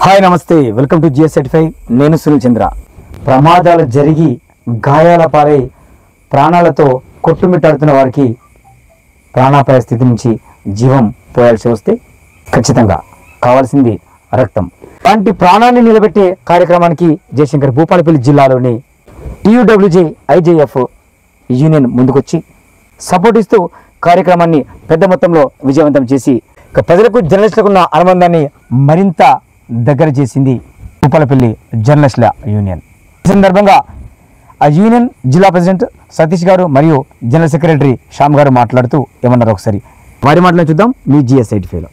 Hi నమస్తే, welcome to GS certify. నేను సునీల్ చంద్ర. ప్రమాదాలు జరిగి గాయాల పాలై ప్రాణాలతో కొట్టుమిట్టాడుతున్న వారికి ప్రాణాపాయ స్థితి నుంచి జీవం పోయాల్సి వస్తే ఖచ్చితంగా కావాల్సింది రక్తం. అలాంటి ప్రాణాన్ని నిలబెట్టే కార్యక్రమానికి జయశంకర్ భూపాలపల్లి జిల్లాలోని TUWJ IJF యూనియన్ ముందుకొచ్చి సపోర్ట్ ఇస్తూ కార్యక్రమాన్ని పెద్ద మొత్తంలో విజయవంతం చేసి ప్రజలకు జర్నలిస్టులకు ఉన్న అనుబంధాన్ని మరింత దగ్గర చేసింది భూపాలపల్లి జర్నలిస్టుల యూనియన్. ఈ సందర్భంగా ఆ యూనియన్ జిల్లా ప్రెసిడెంట్ సతీష్ గారు మరియు జనరల్ సెక్రటరీ శ్యామ్ గారు మాట్లాడుతూ ఏమన్నారు ఒకసారి వారి మాటలను చూద్దాం మీ జిఎస్ సర్టిఫైలో.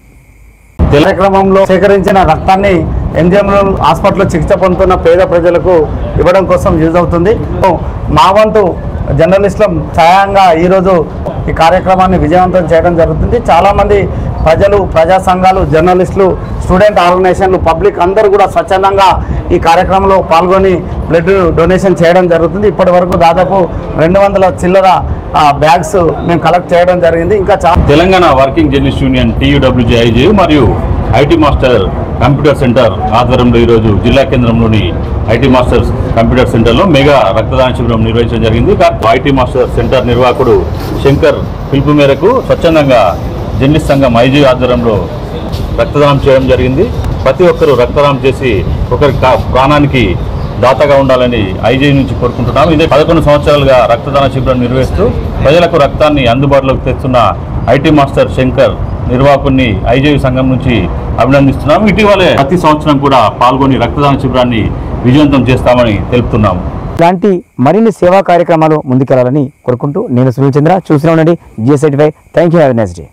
కార్యక్రమంలో సేకరించిన రక్తాన్ని MGM హాస్పిటల్లో చికిత్స పొందుతున్న పేద ప్రజలకు ఇవ్వడం కోసం యూజ్ అవుతుంది. మా వంతు జర్నలిస్టుల సహాయంగా ఈరోజు ఈ కార్యక్రమాన్ని విజయవంతం చేయడం జరుగుతుంది. చాలామంది ప్రజలు, ప్రజా సంఘాలు, జర్నలిస్టులు, స్టూడెంట్ ఆర్గనైజేషన్లు, పబ్లిక్ అందరూ కూడా స్వచ్ఛందంగా ఈ కార్యక్రమంలో పాల్గొని బ్లడ్ డొనేషన్ చేయడం జరుగుతుంది. ఇప్పటి వరకు దాదాపు 200 చిల్లర బ్యాగ్స్ మేము కలెక్ట్ చేయడం జరిగింది. ఇంకా Telangana working journalist union TUWJ IJU మరియు IT మాస్టర్ కంప్యూటర్ సెంటర్ ఆధ్వర్యంలో ఈరోజు జిల్లా కేంద్రంలోని IT మాస్టర్స్ కంప్యూటర్ సెంటర్లో మెగా రక్తదాన శిబిరం నిర్వహించడం జరిగింది. IT మాస్టర్ సెంటర్ నిర్వాహకుడు శంకర్ పిలుపు మేరకు స్వచ్ఛందంగా జర్నలిస్ట్ సంఘం IJU ఆధ్వర్యంలో రక్తదానం చేయడం జరిగింది. ప్రతి ఒక్కరూ రక్తదానం చేసి ఒకరి ప్రాణానికి దాతగా ఉండాలని IJU నుంచి కోరుకుంటున్నాం. ఇదే 11 సంవత్సరాలుగా రక్తదాన శిబిరం నిర్వహిస్తూ ప్రజలకు రక్తాన్ని అందుబాటులోకి తెస్తున్న IT మాస్టర్ శంకర్ నిర్వాహకుడిని IJU సంఘం నుంచి అభినందిస్తున్నాం. ఇటీవలే ప్రతి సంవత్సరం కూడా పాల్గొని రక్తదాన శిబిరాన్ని విజయవంతం చేస్తామని తెలుపుతున్నాం. ఇలాంటి మరిన్ని సేవా కార్యక్రమాలు ముందుకెళ్లాలని కోరుకుంటూ నేను సునీల్ చంద్ర. చూస్తూనే ఉండండి GS certify. Thank you. Have a nice day.